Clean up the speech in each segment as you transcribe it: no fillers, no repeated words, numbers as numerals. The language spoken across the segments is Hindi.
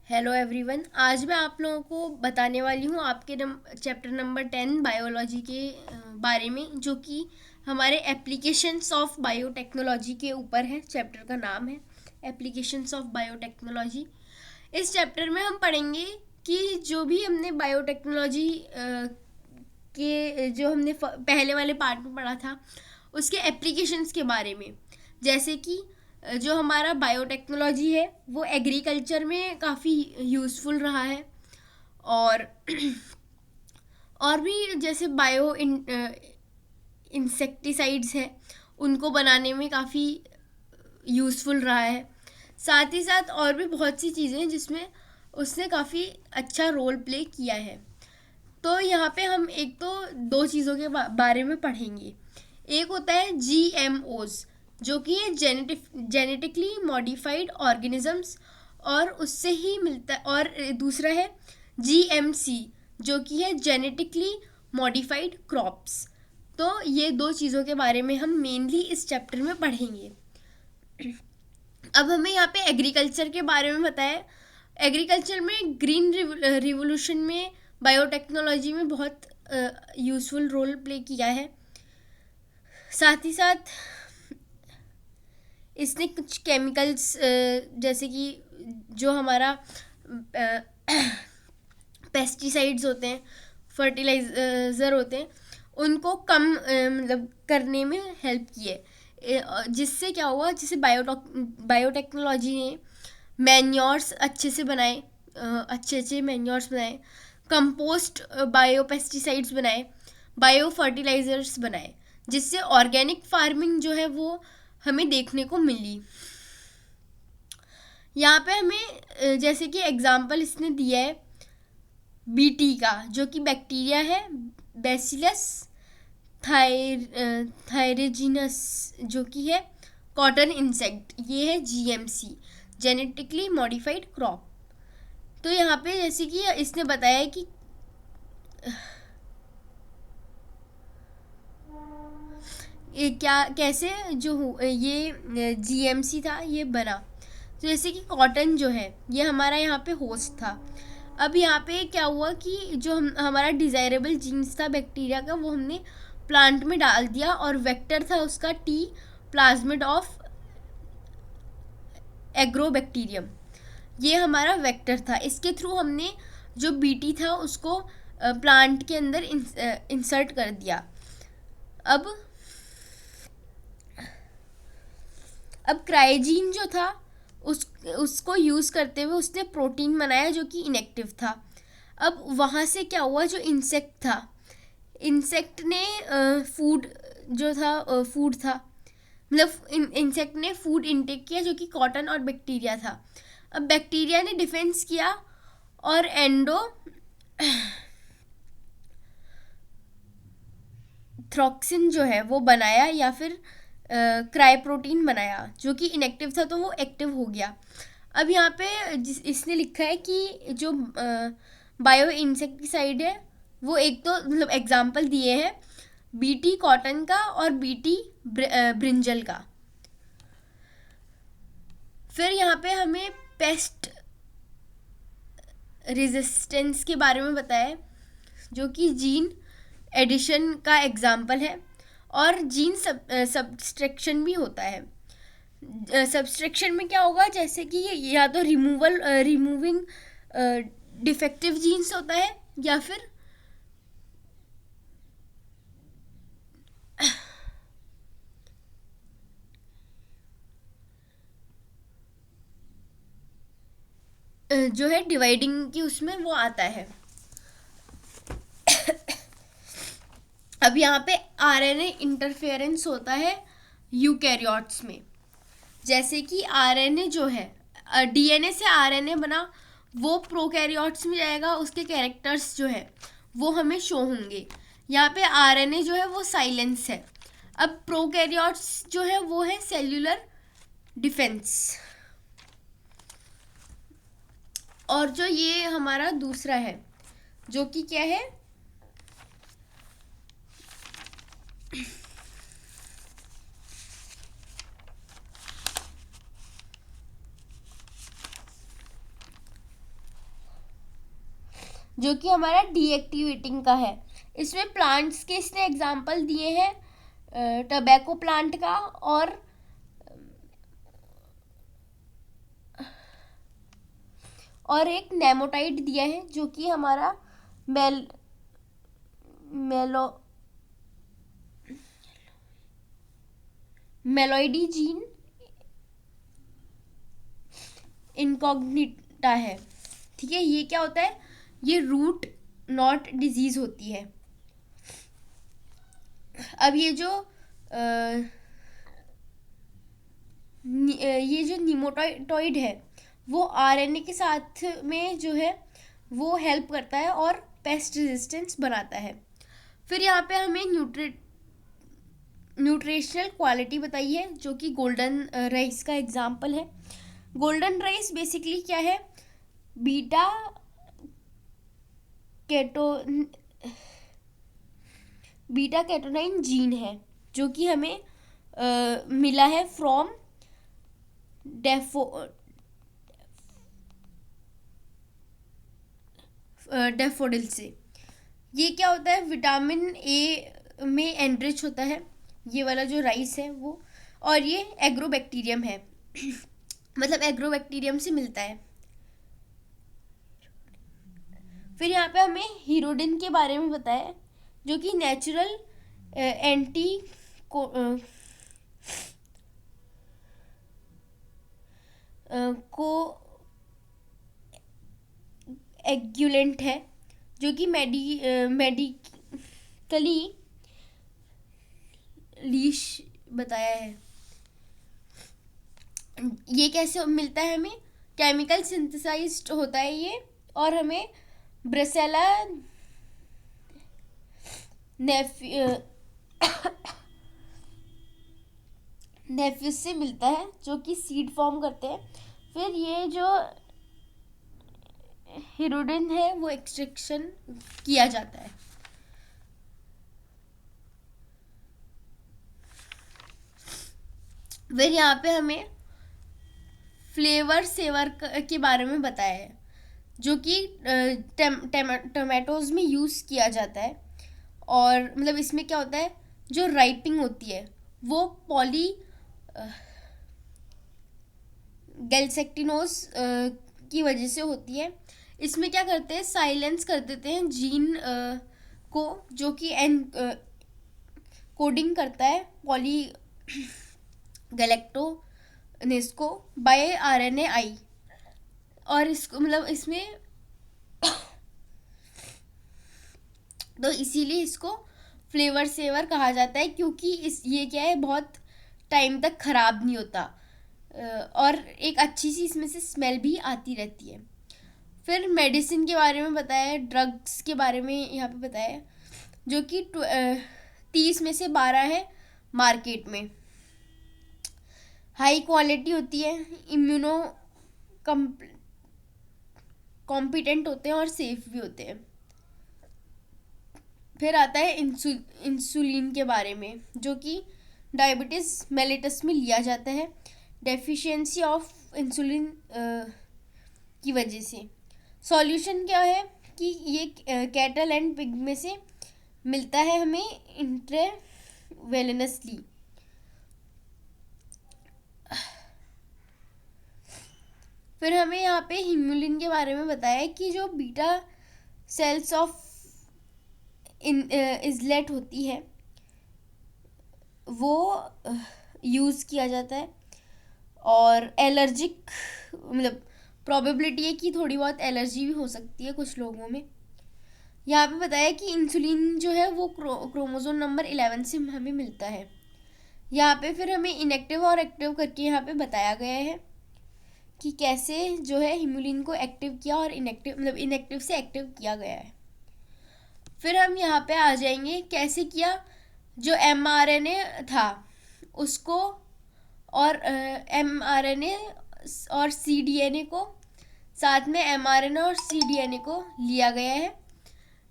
Hello everyone. आज मैं आप लोगों को बताने वाली हूँ आपके चैप्टर नंबर 10 बायोलॉजी के बारे में, जो कि हमारे एप्लीकेशंस ऑफ बायोटेक्नोलॉजी के ऊपर है। चैप्टर का नाम है एप्लीकेशंस ऑफ बायोटेक्नोलॉजी। इस चैप्टर में हम पढ़ेंगे कि जो भी हमने बायोटेक्नोलॉजी के जो हमने पहले वाले पार्ट में पढ़ा था उसके एप्लीकेशंस के बारे में। जैसे कि जो हमारा बायोटेक्नोलॉजी है वो एग्रीकल्चर में काफ़ी यूज़फुल रहा है, और और भी जैसे इंसेक्टिसाइड्स हैं उनको बनाने में काफ़ी यूज़फुल रहा है। साथ ही साथ और भी बहुत सी चीज़ें हैं जिसमें उसने काफ़ी अच्छा रोल प्ले किया है। तो यहाँ पे हम एक तो दो चीज़ों के बारे में पढ़ेंगे। एक होता है GMOs, जो कि है जेनेटिकली मॉडिफाइड ऑर्गेनिजम्स, और उससे ही मिलता है। और दूसरा है GMC, जो कि है जेनेटिकली मॉडिफाइड क्रॉप्स। तो ये दो चीज़ों के बारे में हम मेनली इस चैप्टर में पढ़ेंगे। अब हमें यहाँ पे एग्रीकल्चर के बारे में बताया। एग्रीकल्चर में ग्रीन रिवोल्यूशन में बायोटेक्नोलॉजी में बहुत यूज़फुल रोल प्ले किया है। साथ ही साथ इसने कुछ केमिकल्स जैसे कि जो हमारा पेस्टिसाइड्स होते हैं, फर्टिलाइज़र होते हैं, उनको कम मतलब करने में हेल्प की है। जिससे क्या हुआ, जिससे बायोटेक्नोलॉजी ने मैन्योर्स अच्छे से बनाए, अच्छे अच्छे मैन्योर्स बनाए, कंपोस्ट बायो पेस्टिसाइड्स बनाए, बायो फर्टिलाइज़र्स बनाए, जिससे ऑर्गेनिक फार्मिंग जो है वो हमें देखने को मिली। यहाँ पे हमें जैसे कि एग्जांपल इसने दिया है बीटी का, जो कि बैक्टीरिया है, बैसिलस थायरेजिनस, जो कि है कॉटन इंसेक्ट। ये है GMC, जेनेटिकली मॉडिफाइड क्रॉप। तो यहाँ पे जैसे कि इसने बताया है कि ये क्या कैसे जो ये GMC था ये बना। तो जैसे कि कॉटन जो है ये हमारा यहाँ पे होस्ट था। अब यहाँ पे क्या हुआ कि जो हमारा डिज़ायरेबल जीन्स था बैक्टीरिया का, वो हमने प्लांट में डाल दिया, और वेक्टर था उसका T प्लाज्मिड ऑफ एग्रोबैक्टीरियम। ये हमारा वेक्टर था। इसके थ्रू हमने जो बीटी था उसको प्लांट के अंदर इंसर्ट कर दिया। अब अब क्राइजीन जो था उसको यूज़ करते हुए उसने प्रोटीन बनाया जो कि इनएक्टिव था। अब वहाँ से क्या हुआ, जो इंसेक्ट था, इंसेक्ट ने फूड जो था फूड था, मतलब इंसेक्ट ने फूड इनटेक किया जो कि कॉटन और बैक्टीरिया था। अब बैक्टीरिया ने डिफेंस किया और थ्रॉक्सिन जो है वो बनाया, या फिर क्राई प्रोटीन बनाया जो कि इनएक्टिव था, तो वो एक्टिव हो गया। अब यहाँ पे इसने लिखा है कि जो बायो इंसेक्टिसाइड है वो एक तो मतलब एग्जाम्पल दिए हैं बीटी कॉटन का और बीटी ब्रिंजल का। फिर यहाँ पे हमें पेस्ट रेजिस्टेंस के बारे में बताया, जो कि जीन एडिशन का एग्जाम्पल है, और जीन सब्सट्रैक्शन भी होता है। सब्सट्रैक्शन में क्या होगा, जैसे कि या तो रिमूविंग डिफेक्टिव जीन्स होता है, या फिर जो है डिवाइडिंग की उसमें वो आता है। अब यहाँ पे RNA इंटरफेरेंस होता है यूकैरियोट्स में। जैसे कि RNA जो है DNA से RNA बना, वो प्रोकैरियोट्स में जाएगा, उसके कैरेक्टर्स जो है वो हमें शो होंगे। यहाँ पे RNA जो है वो साइलेंस है। अब प्रोकैरियोट्स जो है वो है सेल्यूलर डिफेंस। और जो ये हमारा दूसरा है जो कि क्या है, जो कि हमारा डीएक्टिवेटिंग का है। इसमें प्लांट्स के इसने एग्जाम्पल दिए हैं टबैको प्लांट का और एक नेमोटाइड दिया है जो कि हमारा मेलोइडी जीन इनकॉग्निटा है। ठीक है, ये क्या होता है, ये रूट नॉट डिजीज होती है। अब ये जो नीमोटोइड है वो आरएनए के साथ में जो है वो हेल्प करता है और पेस्ट रेजिस्टेंस बनाता है। फिर यहाँ पे हमें न्यूट्रिशनल क्वालिटी बताई है जो कि गोल्डन राइस का एग्जाम्पल है। गोल्डन राइस बेसिकली क्या है, बीटा कैटोनाइन जीन है जो कि हमें मिला है फ्रॉम डैफोडिल से। ये क्या होता है, विटामिन ए में एनरिच होता है ये वाला जो राइस है वो, और ये एग्रोबैक्टीरियम है मतलब एग्रोबैक्टीरियम से मिलता है। फिर यहाँ पे हमें हीरोडिन के बारे में बताया जो कि नेचुरल एंटी को एग्युलेंट है जो कि मेडिकली लीश बताया है। ये कैसे मिलता है हमें, केमिकल सिंथेसाइज्ड होता है ये, और हमें ब्रसेला नेफ्यूस से मिलता है जो कि सीड फॉर्म करते हैं। फिर ये जो हीरोडिन है वो एक्सट्रैक्शन किया जाता है। फिर यहाँ पे हमें फ्लेवर सेवर के बारे में बताया है जो कि टमाटोज में यूज़ किया जाता है। और मतलब इसमें क्या होता है, जो राइपिंग होती है वो पॉली गैल्सेक्टिनोज की वजह से होती है। इसमें क्या करते हैं, साइलेंस कर देते हैं जीन को जो कि कोडिंग करता है पॉली गैलेक्टोनेस को बाय आरएनए आई, और इसको मतलब इसमें तो इसीलिए इसको फ्लेवर सेवर कहा जाता है क्योंकि ये क्या है, बहुत टाइम तक ख़राब नहीं होता और एक अच्छी सी इसमें से स्मेल भी आती रहती है। फिर मेडिसिन के बारे में बताया, ड्रग्स के बारे में यहाँ पे बताया जो कि 30 में से 12 है मार्केट में, हाई क्वालिटी होती है, इम्यूनो कॉम्पिटेंट होते हैं और सेफ भी होते हैं। फिर आता है इंसुलिन के बारे में जो कि डायबिटीज़ मेलिटस में लिया जाता है डेफिशिएंसी ऑफ इंसुलिन की वजह से। सॉल्यूशन क्या है कि ये कैटल एंड पिग में से मिलता है हमें इंट्रावेनसली। फिर हमें यहाँ पे हीमोलिन के बारे में बताया है कि जो बीटा सेल्स ऑफ इजलेट होती है वो यूज़ किया जाता है, और एलर्जिक मतलब प्रोबेबिलिटी है कि थोड़ी बहुत एलर्जी भी हो सकती है कुछ लोगों में। यहाँ पे बताया कि इंसुलिन जो है वो क्रोमोसोम नंबर 11 से हमें मिलता है। यहाँ पे फिर हमें इनएक्टिव और एक्टिव करके यहाँ पे बताया गया है कि कैसे जो है हीमोलिन को एक्टिव किया और इनएक्टिव मतलब इनएक्टिव से एक्टिव किया गया है। फिर हम यहाँ पे आ जाएंगे कैसे किया, जो mRNA था उसको और mRNA और cDNA को साथ में mRNA और cDNA को लिया गया है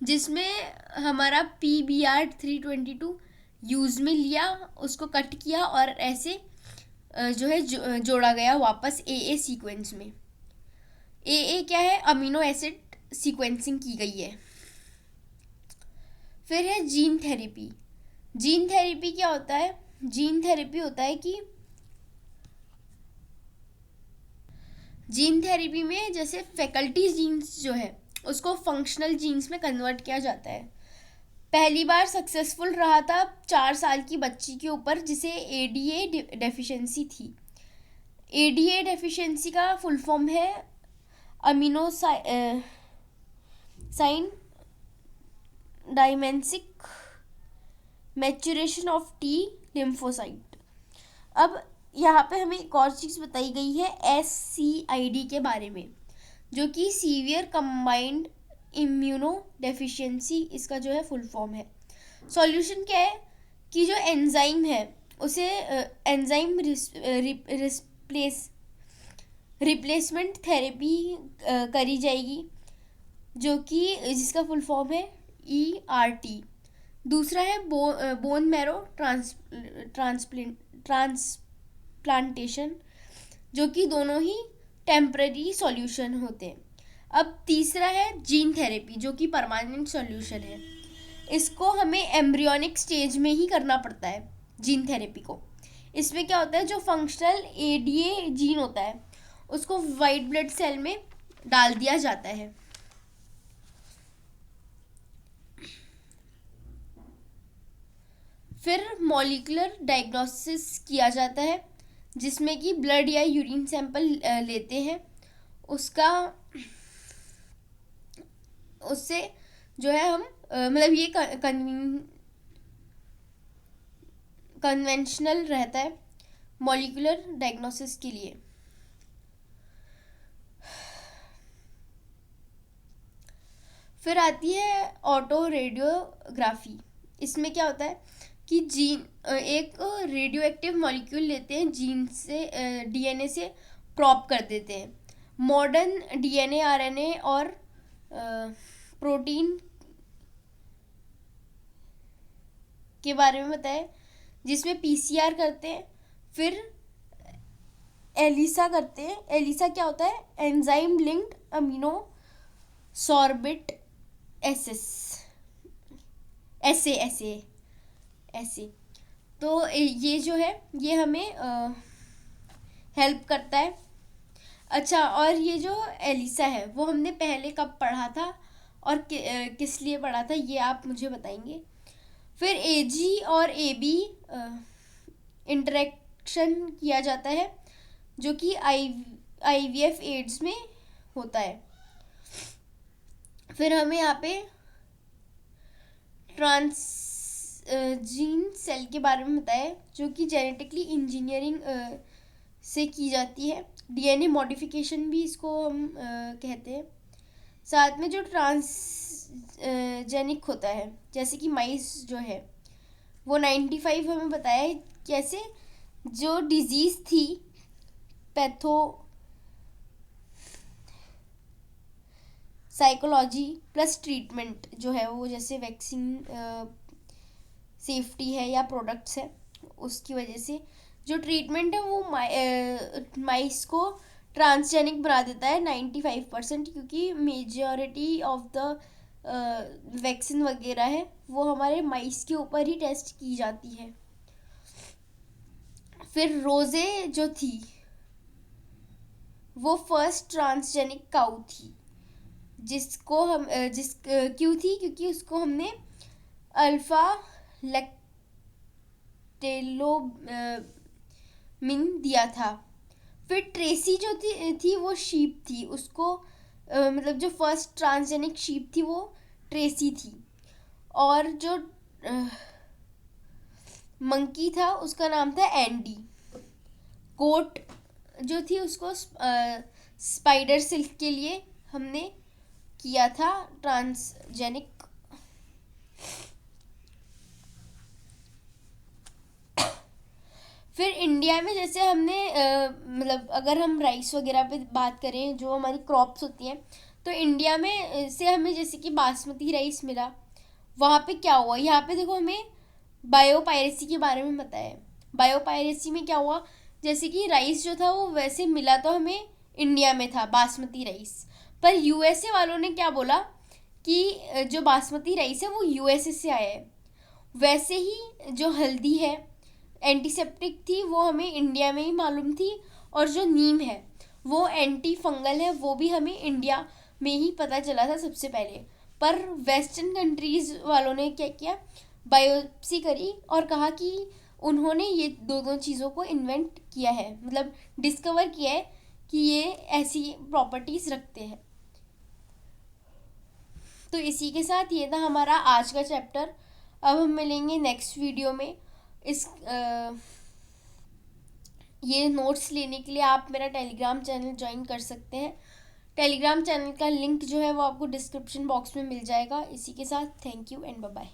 जिसमें हमारा PBR322 यूज़ में लिया, उसको कट किया और ऐसे जो है जोड़ा गया वापस AA सीक्वेंस में। AA क्या है, अमीनो एसिड सीक्वेंसिंग की गई है। फिर है जीन थेरेपी। जीन थेरेपी क्या होता है? जीन थेरेपी होता है कि जीन थेरेपी में जैसे फैकल्टी जीन्स जो है उसको फंक्शनल जीन्स में कन्वर्ट किया जाता है। पहली बार सक्सेसफुल रहा था 4 साल की बच्ची के ऊपर जिसे एडीए डेफिशिएंसी थी। एडीए डेफिशिएंसी का फुल फॉर्म है अमीनो साइन डायमेंसिक मैच्योरेशन ऑफ टी लिम्फोसाइट। अब यहाँ पे हमें एक और चीज़ बताई गई है SCID के बारे में, जो कि सीवियर कंबाइंड इम्यूनो डेफिशिएंसी इसका जो है फुल फॉर्म है। सॉल्यूशन क्या है कि जो एंजाइम है उसे एंजाइम रिप्लेसमेंट थेरेपी करी जाएगी, जो कि जिसका फुल फॉर्म है ERT। दूसरा है बोन मैरो ट्रांसप्लांटेशन, जो कि दोनों ही टेम्पररी सॉल्यूशन होते हैं। अब तीसरा है जीन थेरेपी, जो कि परमानेंट सॉल्यूशन है। इसको हमें एम्ब्रियोनिक स्टेज में ही करना पड़ता है जीन थेरेपी को। इसमें क्या होता है, जो फंक्शनल ADA जीन होता है उसको वाइट ब्लड सेल में डाल दिया जाता है। फिर मॉलिक्यूलर डायग्नोसिस किया जाता है, जिसमें कि ब्लड या यूरिन सैंपल लेते हैं। उससे जो है हम मतलब ये कन्वेंशनल रहता है मॉलिक्यूलर डायग्नोसिस के लिए। फिर आती है ऑटो रेडियोग्राफी। इसमें क्या होता है कि जीन एक रेडियो एक्टिव मॉलिक्यूल लेते हैं, जीन से DNA से प्रॉप कर देते हैं। मॉडर्न DNA RNA और प्रोटीन के बारे में बताएं, जिसमें PCR करते हैं। फिर ELISA करते हैं। ELISA क्या होता है? एंजाइम लिंक्ड अमीनो सॉर्बिट ऐसे। तो ये जो है ये हमें हेल्प करता है। अच्छा, और ये जो ELISA है वो हमने पहले कब पढ़ा था और किस लिए पढ़ा था, ये आप मुझे बताएंगे। फिर AG और AB इंटरेक्शन किया जाता है, जो कि IVF एड्स में होता है। फिर हमें यहाँ पे ट्रांसजीन सेल के बारे में बताया, जो कि जेनेटिकली इंजीनियरिंग से की जाती है। DNA मॉडिफिकेशन भी इसको हम कहते हैं। साथ में जो ट्रांसजेनिक होता है, जैसे कि माइस जो है वो 95 हमें बताया है कैसे जो डिजीज़ थी साइकोलॉजी प्लस ट्रीटमेंट जो है वो, जैसे वैक्सीन सेफ्टी है या प्रोडक्ट्स है, उसकी वजह से जो ट्रीटमेंट है वो माइस को ट्रांसजेनिक बना देता है 95%, क्योंकि मेजॉरिटी ऑफ द वैक्सीन वगैरह है वो हमारे माइस के ऊपर ही टेस्ट की जाती है। फिर रोजे जो थी वो फर्स्ट ट्रांसजेनिक काउ थी, जिसको हम क्यों थी, क्योंकि उसको हमने अल्फा लैक्टेलोमिन दिया था। फिर ट्रेसी जो थी वो शीप थी, उसको मतलब जो फर्स्ट ट्रांसजेनिक शीप थी वो ट्रेसी थी। और जो मंकी था उसका नाम था एंडी। गोट जो थी उसको स्पाइडर सिल्क के लिए हमने किया था ट्रांसजेनिक। फिर इंडिया में जैसे हमने मतलब अगर हम राइस वगैरह पे बात करें, जो हमारी क्रॉप्स होती हैं, तो इंडिया में से हमें जैसे कि बासमती राइस मिला। वहाँ पे क्या हुआ, यहाँ पे देखो हमें बायोपायरेसी के बारे में बताया। बायोपायरेसी में क्या हुआ, जैसे कि राइस जो था वो वैसे मिला तो हमें इंडिया में था बासमती राइस, पर यूएसए वालों ने क्या बोला कि जो बासमती राइस है वो यूएसए से आया है। वैसे ही जो हल्दी है एंटीसेप्टिक थी, वो हमें इंडिया में ही मालूम थी, और जो नीम है वो एंटी फंगल है, वो भी हमें इंडिया में ही पता चला था सबसे पहले। पर वेस्टर्न कंट्रीज़ वालों ने क्या किया, बायोप्सी करी और कहा कि उन्होंने ये दो चीज़ों को इन्वेंट किया है, मतलब डिस्कवर किया है कि ये ऐसी प्रॉपर्टीज़ रखते हैं। तो इसी के साथ ये था हमारा आज का चैप्टर। अब हम मिलेंगे नेक्स्ट वीडियो में। इस ये नोट्स लेने के लिए आप मेरा टेलीग्राम चैनल ज्वाइन कर सकते हैं। टेलीग्राम चैनल का लिंक जो है वो आपको डिस्क्रिप्शन बॉक्स में मिल जाएगा। इसी के साथ thank you and bye bye.